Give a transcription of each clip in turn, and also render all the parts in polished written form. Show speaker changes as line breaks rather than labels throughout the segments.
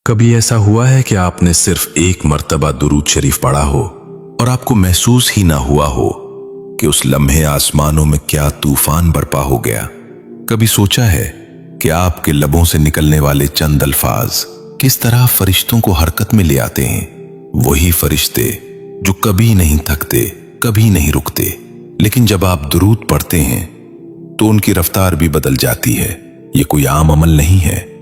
कभी ऐसा हुआ है कि आपने सिर्फ एक मर्तबा दुरूद शरीफ पढ़ा हो और आपको महसूस ही ना हुआ हो कि उस लम्हे आसमानों में क्या तूफान बरपा हो गया? कभी सोचा है कि आपके लबों से निकलने वाले चंद अल्फाज किस तरह फरिश्तों को हरकत में ले आते हैं? वही फरिश्ते जो कभी नहीं थकते, कभी नहीं रुकते, लेकिन जब आप दुरूद पढ़ते हैं तो उनकी रफ्तार भी बदल जाती है। ये कोई आम अमल नहीं है,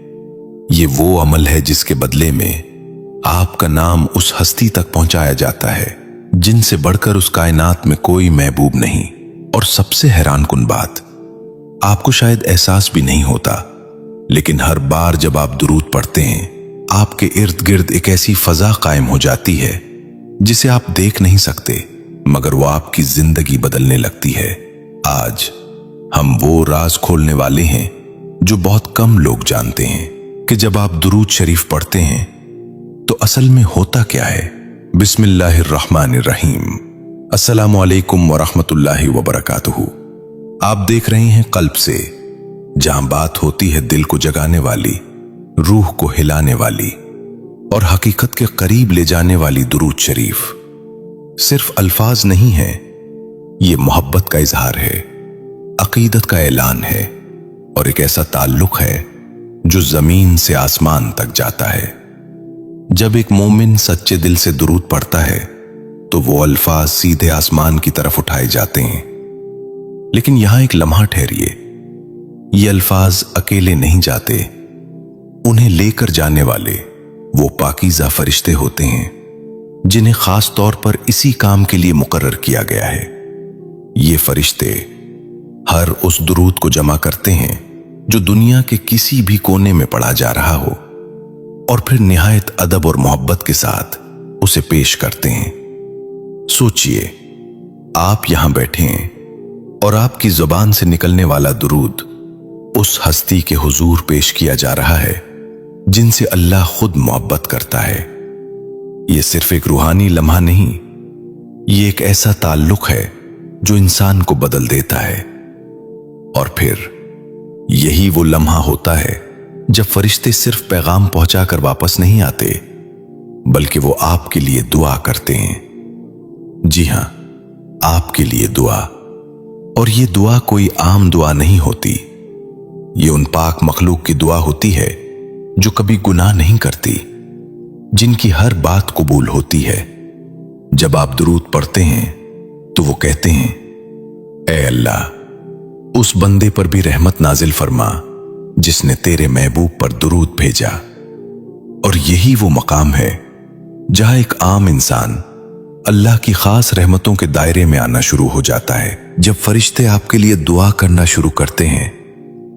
ये वो अमल है जिसके बदले में आपका नाम उस हस्ती तक पहुंचाया जाता है जिनसे बढ़कर उस कायनात में कोई महबूब नहीं। और सबसे हैरानकुन बात, आपको शायद एहसास भी नहीं होता, लेकिन हर बार जब आप दुरूद पढ़ते हैं आपके इर्द गिर्द एक ऐसी फजा कायम हो जाती है जिसे आप देख नहीं सकते, मगर वो आपकी जिंदगी बदलने लगती है। आज हम वो राज खोलने वाले हैं जो बहुत कम लोग जानते हैं कि जब आप दुरूद शरीफ पढ़ते हैं तो असल में होता क्या है। बिस्मिल्लाहिर्रहमानिर्रहीम। अस्सलामु अलैकुम वरहमतुल्लाहि वबरकातुहू। आप देख रहे हैं कल्ब से, जहां बात होती है दिल को जगाने वाली, रूह को हिलाने वाली और हकीकत के करीब ले जाने वाली दुरूद शरीफ। सिर्फ अल्फाज नहीं है, ये मोहब्बत का इजहार है, अकीदत का ऐलान है और एक ऐसा ताल्लुक है जो जमीन से आसमान तक जाता है। जब एक मोमिन सच्चे दिल से दुरूद पढ़ता है तो वो अल्फाज सीधे आसमान की तरफ उठाए जाते हैं। लेकिन यहां एक लम्हा ठहरिए, ये अल्फाज अकेले नहीं जाते, उन्हें लेकर जाने वाले वो पाकीज़ा फरिश्ते होते हैं जिन्हें खास तौर पर इसी काम के लिए मुकर्रर किया गया है। ये फरिश्ते हर उस दुरूद को जमा करते हैं जो दुनिया के किसी भी कोने में पढ़ा जा रहा हो और फिर निहायत अदब और मोहब्बत के साथ उसे पेश करते हैं। सोचिए, आप यहां बैठे हैं और आपकी जुबान से निकलने वाला दुरूद उस हस्ती के हुजूर पेश किया जा रहा है जिनसे अल्लाह खुद मोहब्बत करता है। यह सिर्फ एक रूहानी लम्हा नहीं, ये एक ऐसा ताल्लुक है जो इंसान को बदल देता है। और फिर यही वो लम्हा होता है जब फरिश्ते सिर्फ पैगाम पहुंचाकर वापस नहीं आते, बल्कि वो आपके लिए दुआ करते हैं। जी हां, आपके लिए दुआ। और ये दुआ कोई आम दुआ नहीं होती, ये उन पाक मखलूक की दुआ होती है जो कभी गुनाह नहीं करती, जिनकी हर बात कबूल होती है। जब आप दुरूद पढ़ते हैं तो वो कहते हैं, ऐ अल्लाह, उस बंदे पर भी रहमत नाजिल फरमा जिसने तेरे महबूब पर दुरूद भेजा। और यही वो मकाम है जहां एक आम इंसान अल्लाह की खास रहमतों के दायरे में आना शुरू हो जाता है। जब फरिश्ते आपके लिए दुआ करना शुरू करते हैं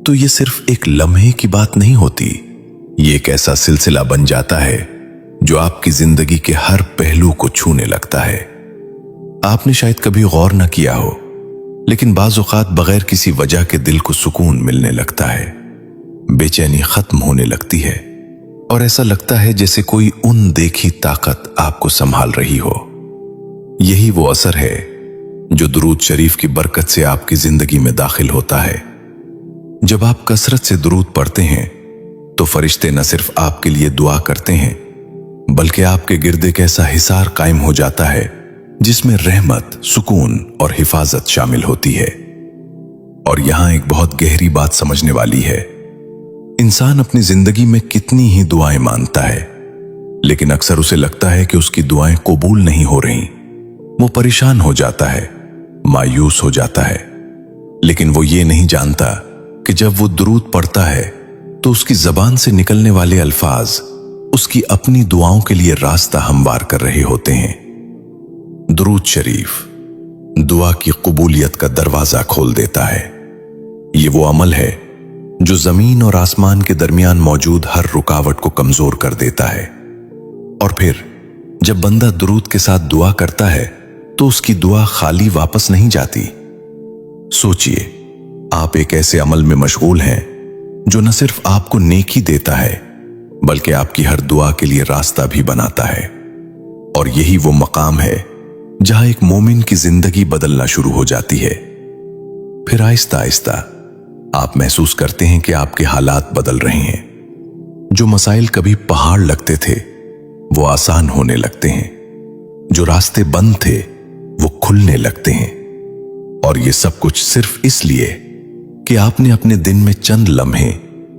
तो ये सिर्फ एक लम्हे की बात नहीं होती, ये एक ऐसा सिलसिला बन जाता है जो आपकी जिंदगी के हर पहलू को छूने लगता है। आपने शायद कभी गौर न किया हो, लेकिन बाज़ औक़ात बगैर किसी वजह के दिल को सुकून मिलने लगता है, बेचैनी खत्म होने लगती है और ऐसा लगता है जैसे कोई देखी ताकत आपको संभाल रही हो। यही वो असर है जो दुरूद शरीफ की बरकत से आपकी जिंदगी में दाखिल होता है। जब आप कसरत से दुरूद पढ़ते हैं तो फरिश्ते न सिर्फ आपके लिए दुआ करते हैं, बल्कि आपके गिर्द एक ऐसा हिसार कायम हो जाता है जिसमें रहमत, सुकून और हिफाजत शामिल होती है। और यहां एक बहुत गहरी बात समझने वाली है। इंसान अपनी जिंदगी में कितनी ही दुआएं मांगता है, लेकिन अक्सर उसे लगता है कि उसकी दुआएं कबूल नहीं हो रही। वो परेशान हो जाता है, मायूस हो जाता है, लेकिन वो ये नहीं जानता कि जब वो दुरूद पढ़ता है तो उसकी जबान से निकलने वाले अल्फाज उसकी अपनी दुआओं के लिए रास्ता हमवार कर रहे होते हैं। दुरूद शरीफ दुआ की कबूलियत का दरवाजा खोल देता है। ये वो अमल है जो जमीन और आसमान के दरमियान मौजूद हर रुकावट को कमजोर कर देता है। और फिर जब बंदा दुरूद के साथ दुआ करता है तो उसकी दुआ खाली वापस नहीं जाती। सोचिए, आप एक ऐसे अमल में मशगूल हैं जो न सिर्फ आपको नेकी देता है, बल्कि आपकी हर दुआ के लिए रास्ता भी बनाता है। और यही वो मकाम है जहां एक मोमिन की जिंदगी बदलना शुरू हो जाती है। फिर आहिस्ता आहिस्ता आप महसूस करते हैं कि आपके हालात बदल रहे हैं। जो मसाइल कभी पहाड़ लगते थे वो आसान होने लगते हैं, जो रास्ते बंद थे वो खुलने लगते हैं। और ये सब कुछ सिर्फ इसलिए कि आपने अपने दिन में चंद लम्हे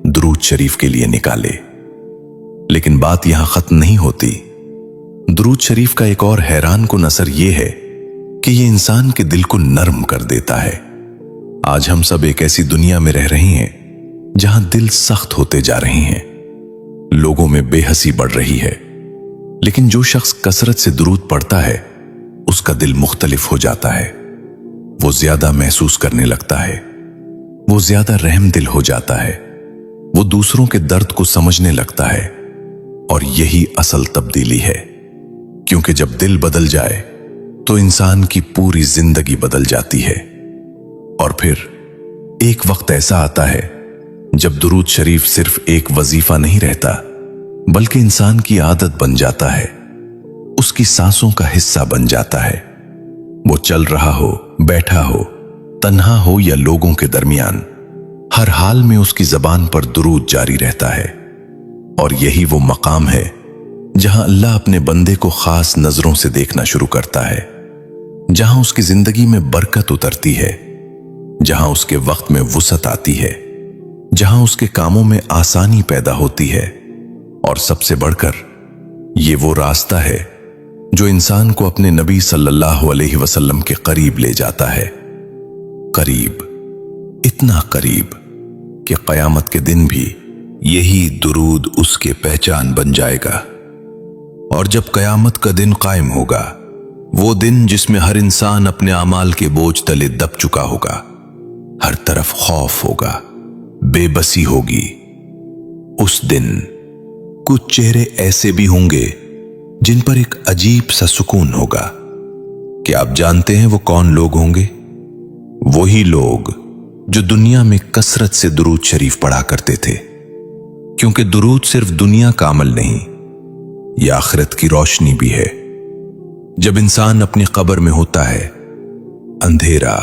दुरूद शरीफ के लिए निकाले। लेकिन बात यहां खत्म नहीं होती। दुरूद शरीफ का एक और हैरान कुन असर यह है कि यह इंसान के दिल को नर्म कर देता है। आज हम सब एक ऐसी दुनिया में रह रहे हैं जहां दिल सख्त होते जा रहे हैं, लोगों में बेहसी बढ़ रही है। लेकिन जो शख्स कसरत से दुरूद पढ़ता है उसका दिल मुख्तलिफ हो जाता है। वो ज्यादा महसूस करने लगता है, वो ज्यादा रहम दिल हो जाता है, वो दूसरों के दर्द को समझने लगता है। और यही असल तब्दीली है, क्योंकि जब दिल बदल जाए तो इंसान की पूरी जिंदगी बदल जाती है। और फिर एक वक्त ऐसा आता है जब दुरूद शरीफ सिर्फ एक वजीफा नहीं रहता, बल्कि इंसान की आदत बन जाता है, उसकी सांसों का हिस्सा बन जाता है। वो चल रहा हो, बैठा हो, तन्हा हो या लोगों के दरमियान, हर हाल में उसकी जबान पर दुरूद जारी रहता है। और यही वो मकाम है जहां अल्लाह अपने बंदे को खास नजरों से देखना शुरू करता है, जहां उसकी जिंदगी में बरकत उतरती है, जहां उसके वक्त में वुसअत आती है, जहां उसके कामों में आसानी पैदा होती है। और सबसे बढ़कर ये वो रास्ता है जो इंसान को अपने नबी सल्लल्लाहु अलैहि वसल्लम के करीब ले जाता है। करीब, इतना करीब कि कयामत के दिन भी यही दुरूद उसके पहचान बन जाएगा। और जब कयामत का दिन कायम होगा, वो दिन जिसमें हर इंसान अपने अमाल के बोझ तले दब चुका होगा, हर तरफ खौफ होगा, बेबसी होगी। उस दिन कुछ चेहरे ऐसे भी होंगे जिन पर एक अजीब सा सुकून होगा। क्या आप जानते हैं वो कौन लोग होंगे? वही लोग जो दुनिया में कसरत से दुरूद शरीफ पढ़ा करते थे, क्योंकि दुरूद सिर्फ दुनिया का अमल नहीं, यह आखिरत की रोशनी भी है। जब इंसान अपनी कब्र में होता है, अंधेरा,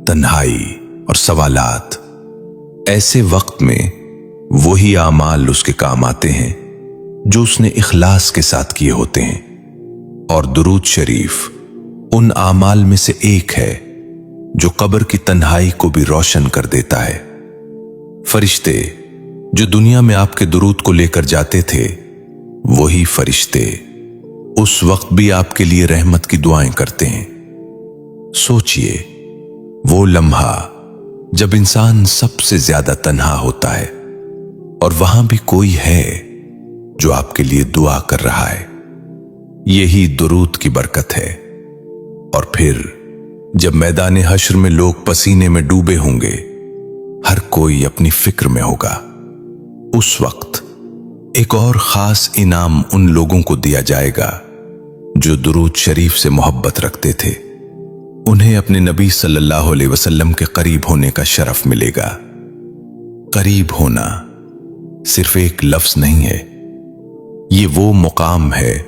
तन्हाई और सवालात, ऐसे वक्त में वही आमाल उसके काम आते हैं जो उसने इखलास के साथ किए होते हैं। और दुरूद शरीफ उन आमाल में से एक है जो कब्र की तन्हाई को भी रोशन कर देता है। फरिश्ते जो दुनिया में आपके दुरूद को लेकर जाते थे, वही फरिश्ते उस वक्त भी आपके लिए रहमत की दुआएं करते हैं। सोचिए, वो लम्हा जब इंसान सबसे ज्यादा तन्हा होता है और वहां भी कोई है जो आपके लिए दुआ कर रहा है। यही दुरूद की बरकत है। और फिर जब मैदान हश्र में लोग पसीने में डूबे होंगे, हर कोई अपनी फिक्र में होगा, उस वक्त एक और खास इनाम उन लोगों को दिया जाएगा जो दुरूद शरीफ से मोहब्बत रखते थे। उन्हें अपने नबी सल्लल्लाहु अलैहि वसल्लम के करीब होने का शरफ मिलेगा। करीब होना सिर्फ एक लफ्ज नहीं है, ये वो मुकाम है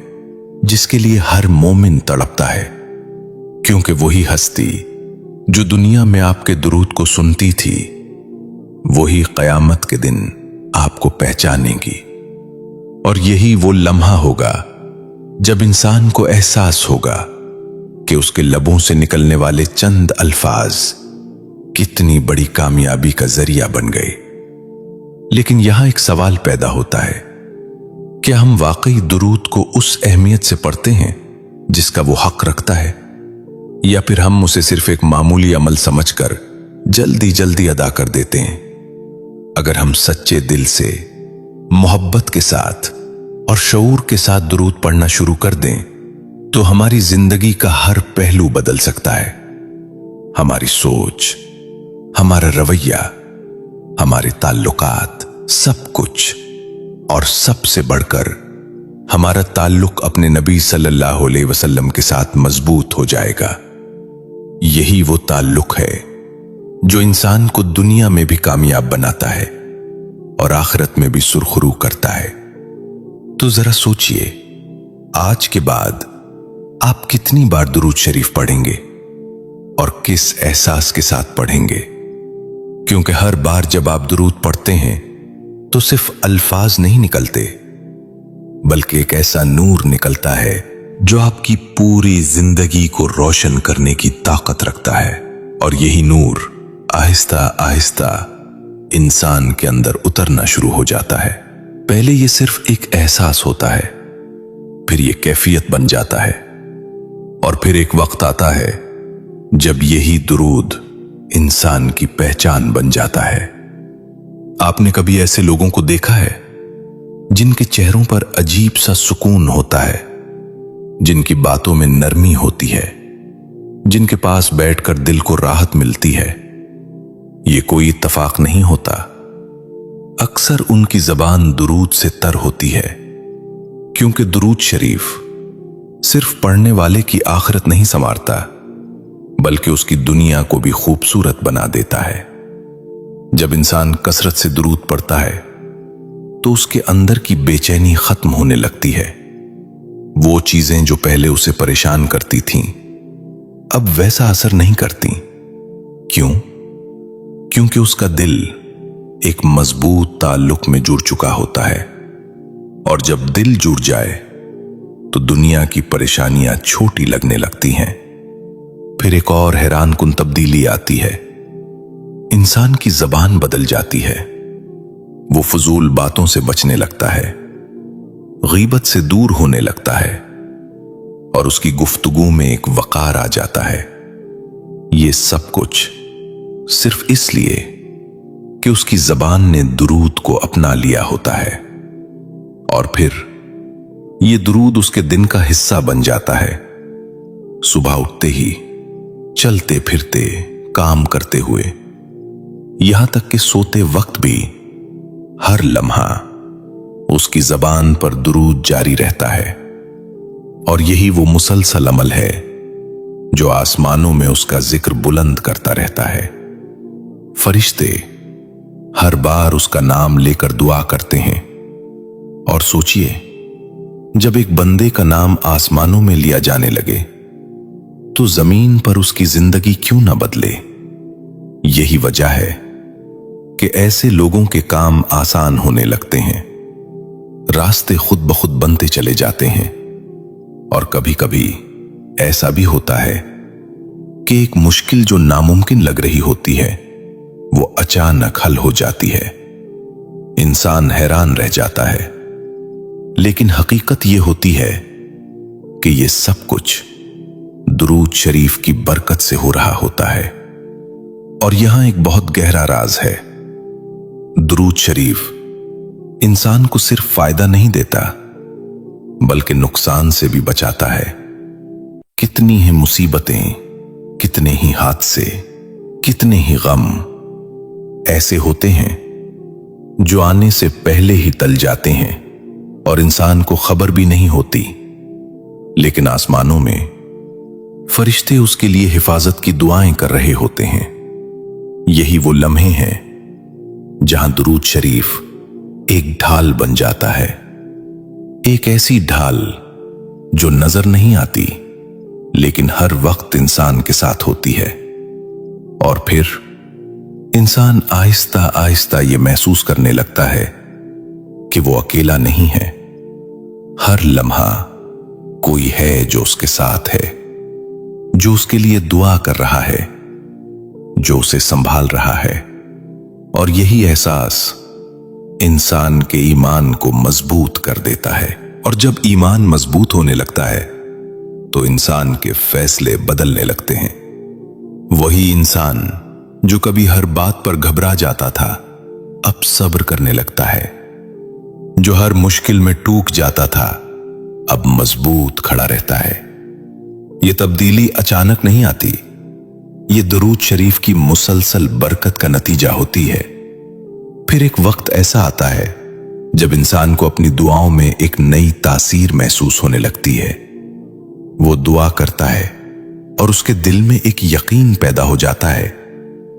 जिसके लिए हर मोमिन तड़पता है, क्योंकि वही हस्ती जो दुनिया में आपके दुरूद को सुनती थी, वही कयामत के दिन आपको पहचानेगी। और यही वो लम्हा होगा जब इंसान को एहसास होगा कि उसके लबों से निकलने वाले चंद अल्फाज कितनी बड़ी कामयाबी का जरिया बन गए। लेकिन यहां एक सवाल पैदा होता है, क्या हम वाकई दुरूद को उस अहमियत से पढ़ते हैं जिसका वो हक रखता है, या फिर हम उसे सिर्फ एक मामूली अमल समझकर जल्दी जल्दी अदा कर देते हैं? अगर हम सच्चे दिल से, मोहब्बत के साथ और शऊर के साथ दुरूद पढ़ना शुरू कर दें, तो हमारी जिंदगी का हर पहलू बदल सकता है। हमारी सोच, हमारा रवैया, हमारे ताल्लुकात, सब कुछ। और सबसे बढ़कर हमारा ताल्लुक अपने नबी सल्लल्लाहु अलैहि वसल्लम के साथ मजबूत हो जाएगा। यही वो ताल्लुक है जो इंसान को दुनिया में भी कामयाब बनाता है और आखिरत में भी सुरखरू करता है। तो जरा सोचिए, आज के बाद आप कितनी बार दुरूद शरीफ पढ़ेंगे और किस एहसास के साथ पढ़ेंगे? क्योंकि हर बार जब आप दुरूद पढ़ते हैं तो सिर्फ अल्फाज नहीं निकलते, बल्कि एक ऐसा नूर निकलता है जो आपकी पूरी जिंदगी को रोशन करने की ताकत रखता है। और यही नूर आहिस्ता आहिस्ता इंसान के अंदर उतरना शुरू हो जाता है। पहले ये सिर्फ एक एहसास होता है, फिर ये कैफियत बन जाता है, और फिर एक वक्त आता है जब यही दुरूद इंसान की पहचान बन जाता है। आपने कभी ऐसे लोगों को देखा है जिनके चेहरों पर अजीब सा सुकून होता है, जिनकी बातों में नरमी होती है, जिनके पास बैठकर दिल को राहत मिलती है? ये कोई इत्तफाक नहीं होता। अक्सर उनकी जबान दुरूद से तर होती है, क्योंकि दुरूद शरीफ सिर्फ पढ़ने वाले की आखिरत नहीं संवारता, बल्कि उसकी दुनिया को भी खूबसूरत बना देता है। जब इंसान कसरत से दुरूद पढ़ता है तो उसके अंदर की बेचैनी खत्म होने लगती है। वो चीजें जो पहले उसे परेशान करती थीं, अब वैसा असर नहीं करती। क्यों? क्योंकि उसका दिल एक मजबूत ताल्लुक में जुड़ चुका होता है, और जब दिल जुड़ जाए तो दुनिया की परेशानियां छोटी लगने लगती हैं। फिर एक और हैरान कुन तब्दीली आती है। इंसान की जबान बदल जाती है। वो फजूल बातों से बचने लगता है, गीबत से दूर होने लगता है, और उसकी गुफ्तगू में एक वकार आ जाता है। ये सब कुछ सिर्फ इसलिए कि उसकी जबान ने दुरूद को अपना लिया होता है, और फिर ये दुरूद उसके दिन का हिस्सा बन जाता है। सुबह उठते ही, चलते फिरते, काम करते हुए, यहां तक कि सोते वक्त भी हर लम्हा उसकी जबान पर दुरूद जारी रहता है। और यही वो मुसलसल अमल है जो आसमानों में उसका जिक्र बुलंद करता रहता है। फरिश्ते हर बार उसका नाम लेकर दुआ करते हैं। और सोचिए, जब एक बंदे का नाम आसमानों में लिया जाने लगे तो जमीन पर उसकी जिंदगी क्यों ना बदले। यही वजह है कि ऐसे लोगों के काम आसान होने लगते हैं, रास्ते खुद ब खुद बनते चले जाते हैं। और कभी कभी ऐसा भी होता है कि एक मुश्किल जो नामुमकिन लग रही होती है, वो अचानक हल हो जाती है। इंसान हैरान रह जाता है, लेकिन हकीकत ये होती है कि ये सब कुछ दुरूद शरीफ की बरकत से हो रहा होता है। और यहां एक बहुत गहरा राज है। दुरूद शरीफ इंसान को सिर्फ फायदा नहीं देता, बल्कि नुकसान से भी बचाता है। कितनी ही मुसीबतें, कितने ही हादसे, कितने ही गम ऐसे होते हैं जो आने से पहले ही टल जाते हैं और इंसान को खबर भी नहीं होती, लेकिन आसमानों में फरिश्ते उसके लिए हिफाजत की दुआएं कर रहे होते हैं। यही वो लम्हे हैं जहां दुरूद शरीफ एक ढाल बन जाता है, एक ऐसी ढाल जो नजर नहीं आती, लेकिन हर वक्त इंसान के साथ होती है। और फिर इंसान आहिस्ता आहिस्ता ये महसूस करने लगता है कि वो अकेला नहीं है। हर लम्हा कोई है जो उसके साथ है, जो उसके लिए दुआ कर रहा है, जो उसे संभाल रहा है। और यही एहसास इंसान के ईमान को मजबूत कर देता है। और जब ईमान मजबूत होने लगता है तो इंसान के फैसले बदलने लगते हैं। वही इंसान जो कभी हर बात पर घबरा जाता था, अब सब्र करने लगता है। जो हर मुश्किल में टूट जाता था, अब मजबूत खड़ा रहता है। ये तब्दीली अचानक नहीं आती, ये दुरूद शरीफ की मुसलसल बरकत का नतीजा होती है। फिर एक वक्त ऐसा आता है जब इंसान को अपनी दुआओं में एक नई तासीर महसूस होने लगती है। वो दुआ करता है और उसके दिल में एक यकीन पैदा हो जाता है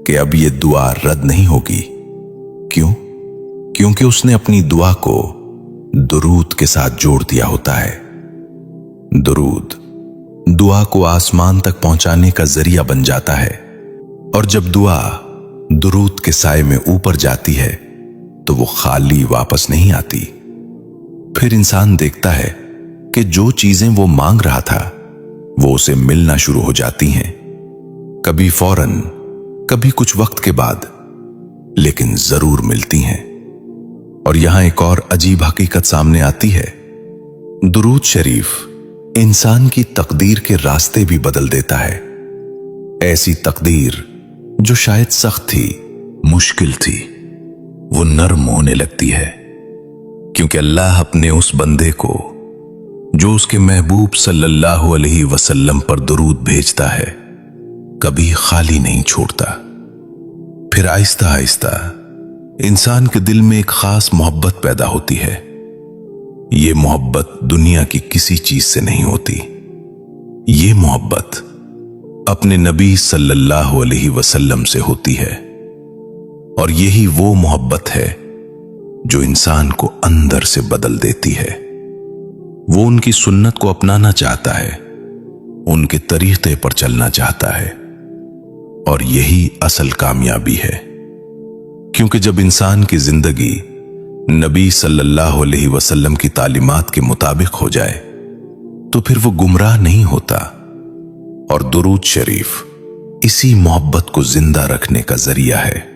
कि अब ये दुआ रद्द नहीं होगी। क्यों? क्योंकि उसने अपनी दुआ को दुरूद के साथ जोड़ दिया होता है। दुरूद दुआ को आसमान तक पहुंचाने का जरिया बन जाता है, और जब दुआ दुरूद के साए में ऊपर जाती है तो वो खाली वापस नहीं आती। फिर इंसान देखता है कि जो चीजें वो मांग रहा था वो उसे मिलना शुरू हो जाती हैं, कभी फौरन, कभी कुछ वक्त के बाद, लेकिन जरूर मिलती हैं। और यहां एक और अजीब हकीकत सामने आती है। दुरूद शरीफ इंसान की तकदीर के रास्ते भी बदल देता है। ऐसी तकदीर जो शायद सख्त थी, मुश्किल थी, वो नरम होने लगती है, क्योंकि अल्लाह अपने उस बंदे को जो उसके महबूब सल्लल्लाहु अलैहि वसल्लम पर दुरूद भेजता है कभी खाली नहीं छोड़ता। फिर आहिस्ता आहिस्ता इंसान के दिल में एक खास मोहब्बत पैदा होती है। ये मोहब्बत दुनिया की किसी चीज से नहीं होती। ये मोहब्बत अपने नबी सल्लल्लाहु अलैहि वसल्लम से होती है। और यही वो मोहब्बत है जो इंसान को अंदर से बदल देती है। वो उनकी सुन्नत को अपनाना चाहता है, उनके तरीके पर चलना चाहता है। और यही असल कामयाबी है, क्योंकि जब इंसान की जिंदगी नबी सल्लल्लाहु अलैहि वसल्लम की तालीमात के मुताबिक हो जाए तो फिर वो गुमराह नहीं होता। और दुरूद शरीफ इसी मोहब्बत को जिंदा रखने का जरिया है।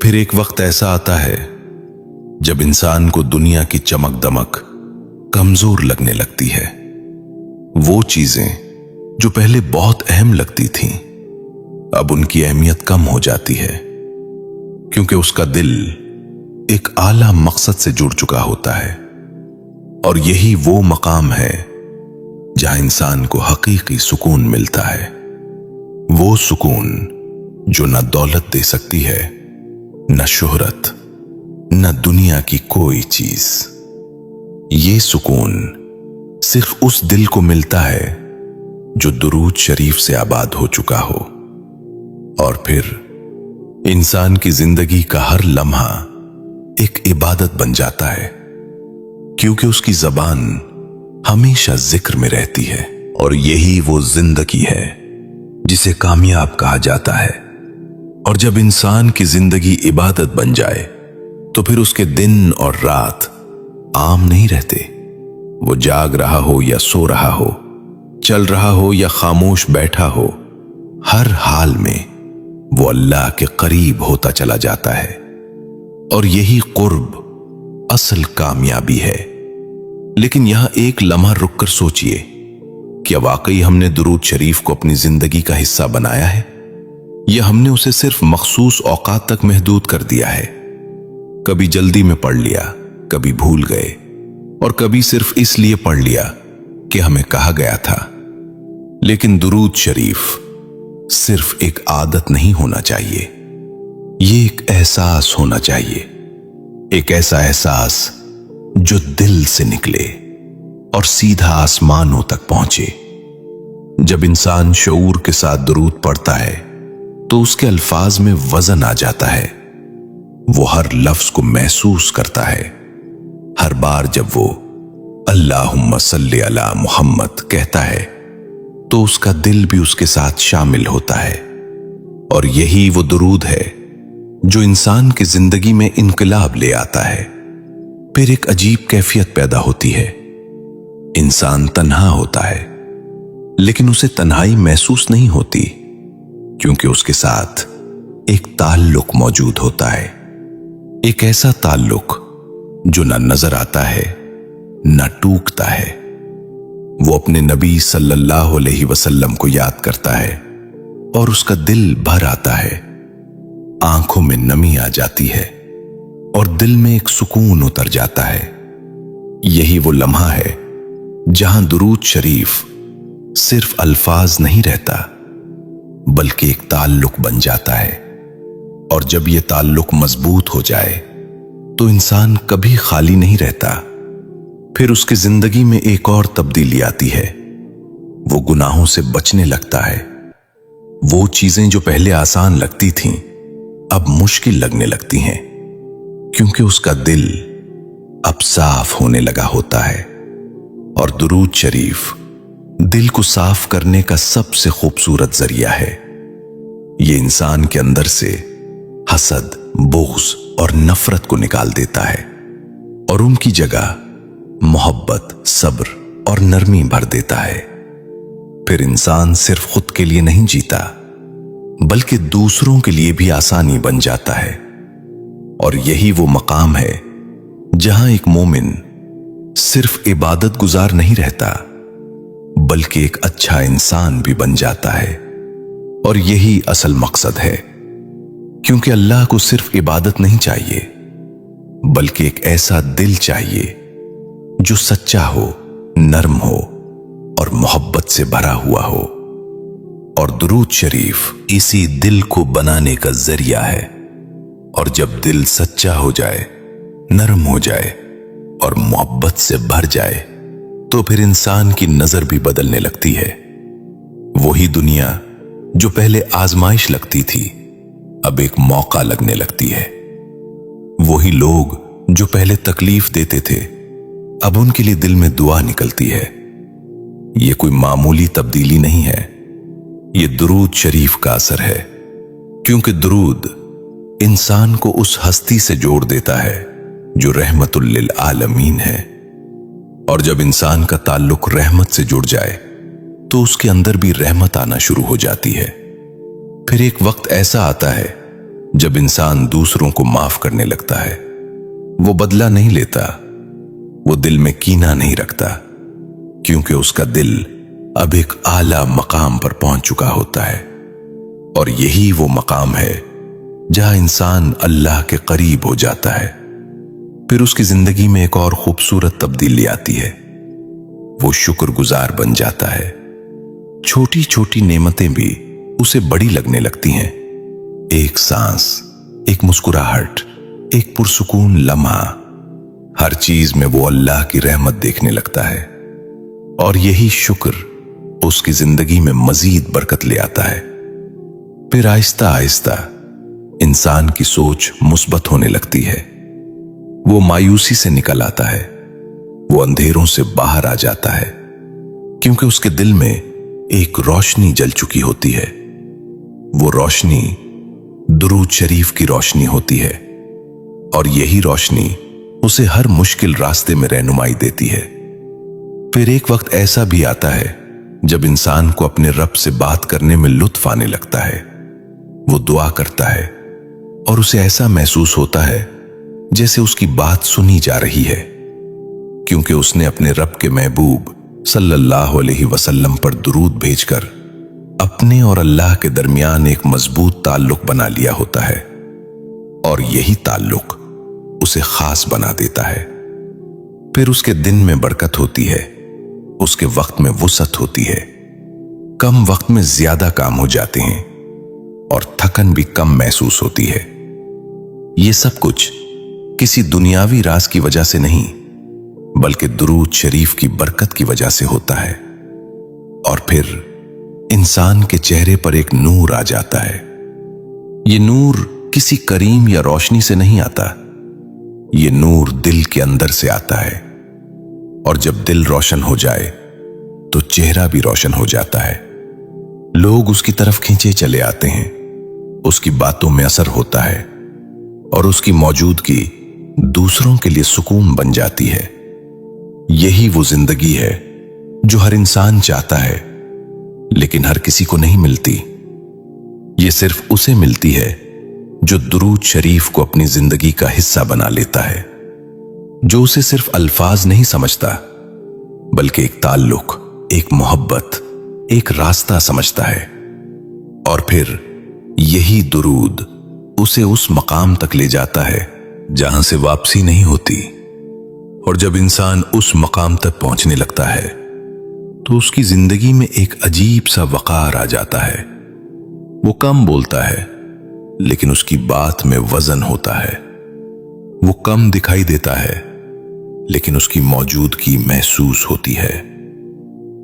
फिर एक वक्त ऐसा आता है जब इंसान को दुनिया की चमक दमक कमजोर लगने लगती है। वो चीजें जो पहले बहुत अहम लगती थीं, अब उनकी अहमियत कम हो जाती है, क्योंकि उसका दिल एक आला मकसद से जुड़ चुका होता है। और यही वो मकाम है जहां इंसान को हकीकी सुकून मिलता है। वो सुकून जो न दौलत दे सकती है, न शोहरत, न दुनिया की कोई चीज। ये सुकून सिर्फ उस दिल को मिलता है जो दुरूद शरीफ से आबाद हो चुका हो। और फिर इंसान की जिंदगी का हर लम्हा एक इबादत बन जाता है, क्योंकि उसकी जबान हमेशा जिक्र में रहती है। और यही वो जिंदगी है जिसे कामयाब कहा जाता है। और जब इंसान की जिंदगी इबादत बन जाए तो फिर उसके दिन और रात आम नहीं रहते। वो जाग रहा हो या सो रहा हो, चल रहा हो या खामोश बैठा हो, हर हाल में वो अल्लाह के करीब होता चला जाता है। और यही कुर्ब असल कामयाबी है। लेकिन यहां एक लम्हा रुककर सोचिए, क्या वाकई हमने दुरूद शरीफ को अपनी जिंदगी का हिस्सा बनाया है, या हमने उसे सिर्फ मखसूस औकात तक महदूद कर दिया है? कभी जल्दी में पढ़ लिया, कभी भूल गए, और कभी सिर्फ इसलिए पढ़ लिया कि हमें कहा गया था। लेकिन दुरूद शरीफ सिर्फ एक आदत नहीं होना चाहिए, ये एक एहसास होना चाहिए। एक ऐसा एहसास जो दिल से निकले और सीधा आसमानों तक पहुंचे। जब इंसान शऊर के साथ दुरूद पढ़ता है तो उसके अल्फाज में वजन आ जाता है। वो हर लफ्ज को महसूस करता है। हर बार जब वो अल्लाहुम्मा सल्ली अला मुहम्मद कहता है तो उसका दिल भी उसके साथ शामिल होता है। और यही वो दुरूद है जो इंसान की जिंदगी में इनकलाब ले आता है। फिर एक अजीब कैफियत पैदा होती है। इंसान तन्हा होता है, लेकिन उसे तन्हाई महसूस नहीं होती, क्योंकि उसके साथ एक ताल्लुक मौजूद होता है। एक ऐसा ताल्लुक जो न नजर आता है, न टूकता है। वो अपने नबी सल्लल्लाहु अलैहि वसल्लम को याद करता है और उसका दिल भर आता है। आंखों में नमी आ जाती है और दिल में एक सुकून उतर जाता है। यही वो लम्हा है जहां दुरूद शरीफ सिर्फ अल्फाज नहीं रहता, बल्कि एक ताल्लुक बन जाता है। और जब ये ताल्लुक मजबूत हो जाए तो इंसान कभी खाली नहीं रहता। फिर उसकी जिंदगी में एक और तब्दीली आती है। वो गुनाहों से बचने लगता है। वो चीजें जो पहले आसान लगती थीं अब मुश्किल लगने लगती हैं, क्योंकि उसका दिल अब साफ होने लगा होता है। और दुरूद शरीफ दिल को साफ करने का सबसे खूबसूरत जरिया है। ये इंसान के अंदर से हसद, बुग़्ज़ और नफरत को निकाल देता है और उनकी जगह मोहब्बत, सब्र और नरमी भर देता है। फिर इंसान सिर्फ खुद के लिए नहीं जीता, बल्कि दूसरों के लिए भी आसानी बन जाता है। और यही वो मकाम है जहां एक मोमिन सिर्फ इबादत गुजार नहीं रहता, बल्कि एक अच्छा इंसान भी बन जाता है। और यही असल मकसद है, क्योंकि अल्लाह को सिर्फ इबादत नहीं चाहिए, बल्कि एक ऐसा दिल चाहिए जो सच्चा हो, नर्म हो और मोहब्बत से भरा हुआ हो। और दुरूद शरीफ इसी दिल को बनाने का जरिया है। और जब दिल सच्चा हो जाए, नरम हो जाए और मोहब्बत से भर जाए, तो फिर इंसान की नजर भी बदलने लगती है। वही दुनिया जो पहले आजमाइश लगती थी, अब एक मौका लगने लगती है। वही लोग जो पहले तकलीफ देते थे, अब उनके लिए दिल में दुआ निकलती है। ये कोई मामूली तब्दीली नहीं है, ये दुरूद शरीफ का असर है। क्योंकि दुरूद इंसान को उस हस्ती से जोड़ देता है जो रहमतुल लिल आलमीन है। और जब इंसान का ताल्लुक रहमत से जुड़ जाए, तो उसके अंदर भी रहमत आना शुरू हो जाती है। फिर एक वक्त ऐसा आता है जब इंसान दूसरों को माफ करने लगता है। वो बदला नहीं लेता, वो दिल में कीना नहीं रखता, क्योंकि उसका दिल अब एक आला मकाम पर पहुंच चुका होता है। और यही वो मकाम है जहां इंसान अल्लाह के करीब हो जाता है। फिर उसकी जिंदगी में एक और खूबसूरत तब्दीली आती है। वो शुक्रगुजार बन जाता है। छोटी छोटी नेमतें भी उसे बड़ी लगने लगती हैं। एक सांस, एक मुस्कुराहट, एक पुरसुकून लम्हा, हर चीज में वो अल्लाह की रहमत देखने लगता है। और यही शुक्र उसकी जिंदगी में मजीद बरकत ले आता है। फिर आहिस्ता आहिस्ता इंसान की सोच मुस्बत होने लगती है। वो मायूसी से निकल आता है, वो अंधेरों से बाहर आ जाता है, क्योंकि उसके दिल में एक रोशनी जल चुकी होती है। वो रोशनी दुरूद शरीफ की रोशनी होती है। और यही रोशनी उसे हर मुश्किल रास्ते में रहनुमाई देती है। फिर एक वक्त ऐसा भी आता है जब इंसान को अपने रब से बात करने में लुत्फ आने लगता है। वो दुआ करता है और उसे ऐसा महसूस होता है जैसे उसकी बात सुनी जा रही है, क्योंकि उसने अपने रब के महबूब सल्लल्लाहु अलैहि वसल्लम पर दुरूद भेजकर अपने और अल्लाह के दरमियान एक मजबूत ताल्लुक बना लिया होता है। और यही ताल्लुक उसे खास बना देता है। फिर उसके दिन में बरकत होती है, उसके वक्त में वुसअत होती है, कम वक्त में ज्यादा काम हो जाते हैं और थकन भी कम महसूस होती है। ये सब कुछ किसी दुनियावी राज की वजह से नहीं, बल्कि दुरूद शरीफ की बरकत की वजह से होता है। और फिर इंसान के चेहरे पर एक नूर आ जाता है। ये नूर किसी करीम या रोशनी से नहीं आता, ये नूर दिल के अंदर से आता है। और जब दिल रोशन हो जाए तो चेहरा भी रोशन हो जाता है। लोग उसकी तरफ खींचे चले आते हैं, उसकी बातों में असर होता है और उसकी मौजूदगी दूसरों के लिए सुकून बन जाती है। यही वो जिंदगी है जो हर इंसान चाहता है, लेकिन हर किसी को नहीं मिलती। ये सिर्फ उसे मिलती है जो दुरूद शरीफ को अपनी जिंदगी का हिस्सा बना लेता है, जो उसे सिर्फ अल्फाज नहीं समझता, बल्कि एक ताल्लुक, एक मोहब्बत, एक रास्ता समझता है। और फिर यही दुरूद उसे उस मकाम तक ले जाता है जहां से वापसी नहीं होती। और जब इंसान उस मकाम तक पहुंचने लगता है तो उसकी जिंदगी में एक अजीब सा वकार आ जाता है। वो कम बोलता है, लेकिन उसकी बात में वजन होता है। वो कम दिखाई देता है, लेकिन उसकी मौजूदगी महसूस होती है।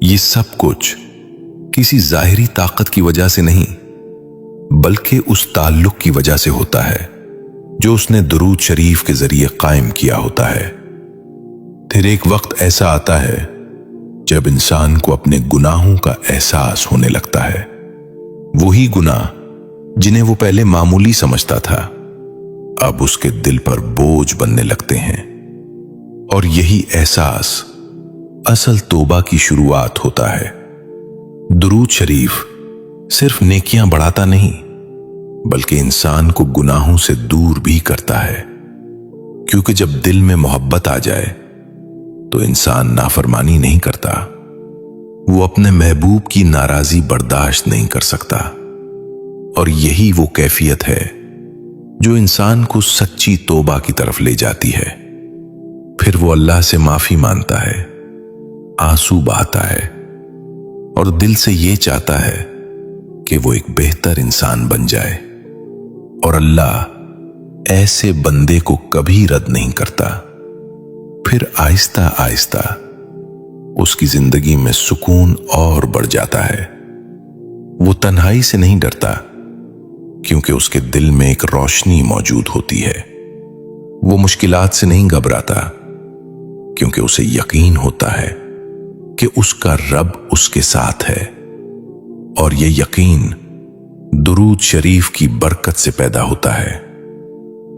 ये सब कुछ किसी जाहिरी ताकत की वजह से नहीं, बल्कि उस ताल्लुक की वजह से होता है जो उसने दुरूद शरीफ के जरिए कायम किया होता है। फिर एक वक्त ऐसा आता है जब इंसान को अपने गुनाहों का एहसास होने लगता है। वही गुनाह जिन्हें वो पहले मामूली समझता था, अब उसके दिल पर बोझ बनने लगते हैं। और यही एहसास असल तौबा की शुरुआत होता है। दुरूद शरीफ सिर्फ नेकियां बढ़ाता नहीं, बल्कि इंसान को गुनाहों से दूर भी करता है। क्योंकि जब दिल में मोहब्बत आ जाए तो इंसान नाफरमानी नहीं करता, वो अपने महबूब की नाराजी बर्दाश्त नहीं कर सकता। और यही वो कैफियत है जो इंसान को सच्ची तौबा की तरफ ले जाती है। फिर वो अल्लाह से माफी मांगता है, आंसू बहाता है और दिल से ये चाहता है कि वो एक बेहतर इंसान बन जाए। और अल्लाह ऐसे बंदे को कभी रद्द नहीं करता। फिर आहिस्ता आहिस्ता उसकी जिंदगी में सुकून और बढ़ जाता है। वो तन्हाई से नहीं डरता, क्योंकि उसके दिल में एक रोशनी मौजूद होती है। वो मुश्किलात से नहीं घबराता, क्योंकि उसे यकीन होता है कि उसका रब उसके साथ है। और ये यकीन दुरूद शरीफ की बरकत से पैदा होता है।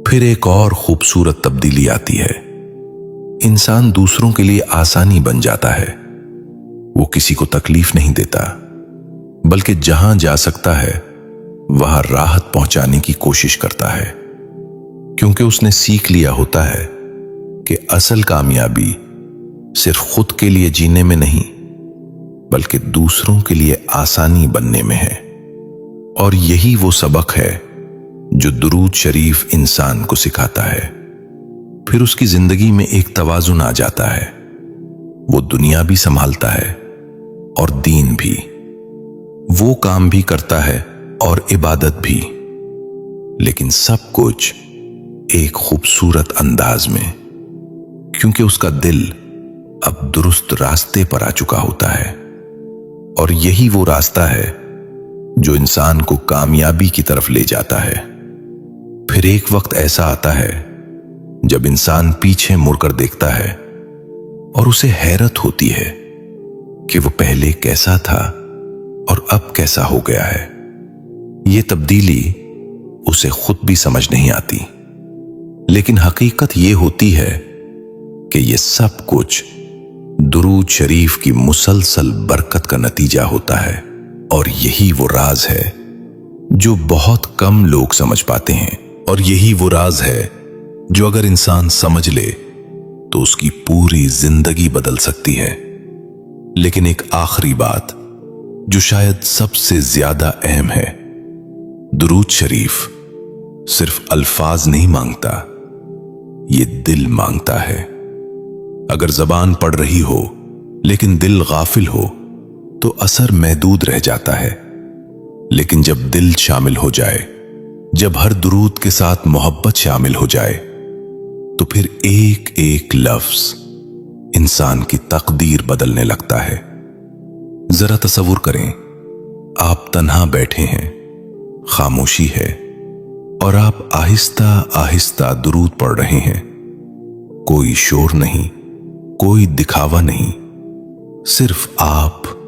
फिर एक और खूबसूरत तब्दीली आती है। इंसान दूसरों के लिए आसानी बन जाता है। वो किसी को तकलीफ नहीं देता, बल्कि जहां जा सकता है वहां राहत पहुंचाने की कोशिश करता है। क्योंकि उसने सीख लिया होता है कि असल कामयाबी सिर्फ खुद के लिए जीने में नहीं, बल्कि दूसरों के लिए आसानी बनने में है। और यही वो सबक है जो दुरूद शरीफ इंसान को सिखाता है। फिर उसकी जिंदगी में एक तवाजुन आ जाता है। वो दुनिया भी संभालता है और दीन भी। वो काम भी करता है और इबादत भी, लेकिन सब कुछ एक खूबसूरत अंदाज में, क्योंकि उसका दिल अब दुरुस्त रास्ते पर आ चुका होता है। और यही वो रास्ता है जो इंसान को कामयाबी की तरफ ले जाता है। फिर एक वक्त ऐसा आता है जब इंसान पीछे मुड़कर देखता है और उसे हैरत होती है कि वो पहले कैसा था और अब कैसा हो गया है। ये तब्दीली उसे खुद भी समझ नहीं आती, लेकिन हकीकत ये होती है कि ये सब कुछ दुरूद शरीफ की मुसलसल बरकत का नतीजा होता है। और यही वो राज है जो बहुत कम लोग समझ पाते हैं। और यही वो राज है जो अगर इंसान समझ ले तो उसकी पूरी जिंदगी बदल सकती है। लेकिन एक आखिरी बात जो शायद सबसे ज्यादा अहम है, दुरूद शरीफ सिर्फ अल्फाज नहीं मांगता, ये दिल मांगता है। अगर जबान पढ़ रही हो लेकिन दिल गाफिल हो तो असर महदूद रह जाता है। लेकिन जब दिल शामिल हो जाए, जब हर दुरूद के साथ मोहब्बत शामिल हो जाए, तो फिर एक एक लफ्ज इंसान की तकदीर बदलने लगता है। जरा तसव्वुर करें, आप तन्हा बैठे हैं, खामोशी है और आप आहिस्ता आहिस्ता दुरूद पढ़ रहे हैं। कोई शोर नहीं, कोई दिखावा नहीं, सिर्फ आप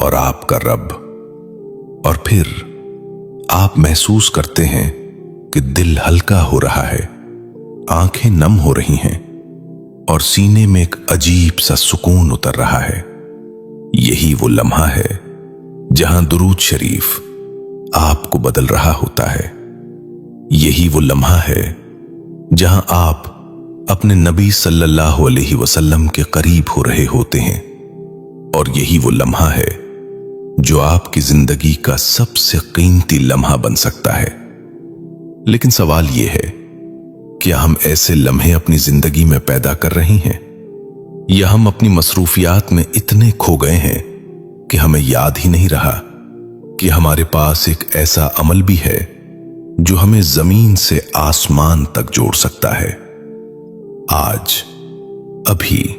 और आपका रब। और फिर आप महसूस करते हैं कि दिल हल्का हो रहा है, आंखें नम हो रही हैं और सीने में एक अजीब सा सुकून उतर रहा है। यही वो लम्हा है जहां दुरूद शरीफ आपको बदल रहा होता है। यही वो लम्हा है जहां आप अपने नबी सल्लल्लाहु अलैहि वसल्लम के करीब हो रहे होते हैं। और यही वो लम्हा है जो आपकी जिंदगी का सबसे कीमती लम्हा बन सकता है। लेकिन सवाल यह है, क्या हम ऐसे लम्हे अपनी जिंदगी में पैदा कर रहे हैं, या हम अपनी मसरूफियात में इतने खो गए हैं कि हमें याद ही नहीं रहा कि हमारे पास एक ऐसा अमल भी है जो हमें जमीन से आसमान तक जोड़ सकता है। आज, अभी,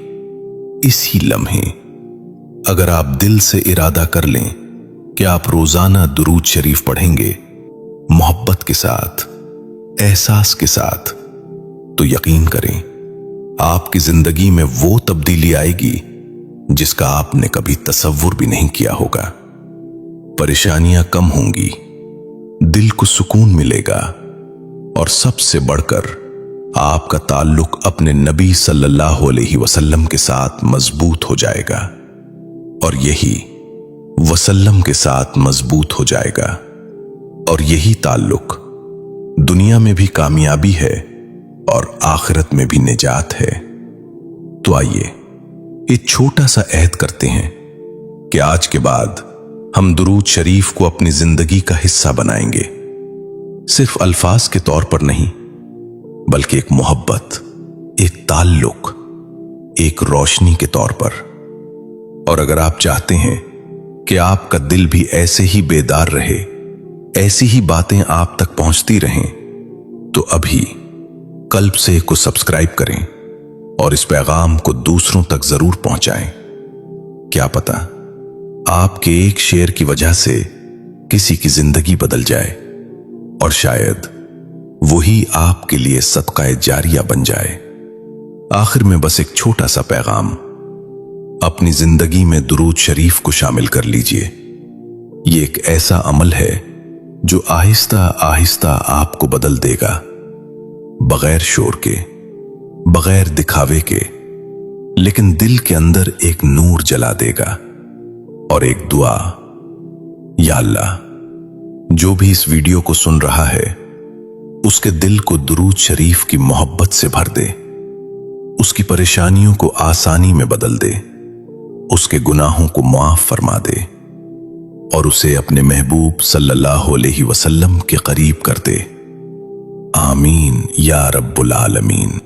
इसी लम्हे अगर आप दिल से इरादा कर लें कि आप रोजाना दुरूद शरीफ पढ़ेंगे, मोहब्बत के साथ, एहसास के साथ, तो यकीन करें आपकी जिंदगी में वो तब्दीली आएगी जिसका आपने कभी तसव्वुर भी नहीं किया होगा। परेशानियां कम होंगी, दिल को सुकून मिलेगा और सबसे बढ़कर आपका ताल्लुक अपने नबी सल्लल्लाहु अलैहि वसल्लम के साथ मजबूत हो जाएगा, और यही वसल्लम के साथ मजबूत हो जाएगा, और यही ताल्लुक दुनिया में भी कामयाबी है और आखिरत में भी निजात है। तो आइए एक छोटा सा अहद करते हैं कि आज के बाद हम दुरूद शरीफ को अपनी जिंदगी का हिस्सा बनाएंगे, सिर्फ अल्फाज के तौर पर नहीं, बल्कि एक मोहब्बत, एक ताल्लुक, एक रोशनी के तौर पर। और अगर आप चाहते हैं कि आपका दिल भी ऐसे ही बेदार रहे, ऐसी ही बातें आप तक पहुंचती रहें, तो अभी कल्ब से को सब्सक्राइब करें और इस पैगाम को दूसरों तक जरूर पहुंचाएं। क्या पता आपके एक शेयर की वजह से किसी की जिंदगी बदल जाए, और शायद वही आपके लिए सदका जारिया बन जाए। आखिर में बस एक छोटा सा पैगाम, अपनी जिंदगी में दुरूद शरीफ को शामिल कर लीजिए। ये एक ऐसा अमल है जो आहिस्ता आहिस्ता आपको बदल देगा, बगैर शोर के, बगैर दिखावे के, लेकिन दिल के अंदर एक नूर जला देगा। और एक दुआ, या अल्लाह, जो भी इस वीडियो को सुन रहा है उसके दिल को दुरूद शरीफ की मोहब्बत से भर दे, उसकी परेशानियों को आसानी में बदल दे, उसके गुनाहों को मुआफ फरमा दे और उसे अपने महबूब सल्लल्लाहु अलैहि वसल्लम के करीब कर दे। आमीन या रब्बुल आलमीन।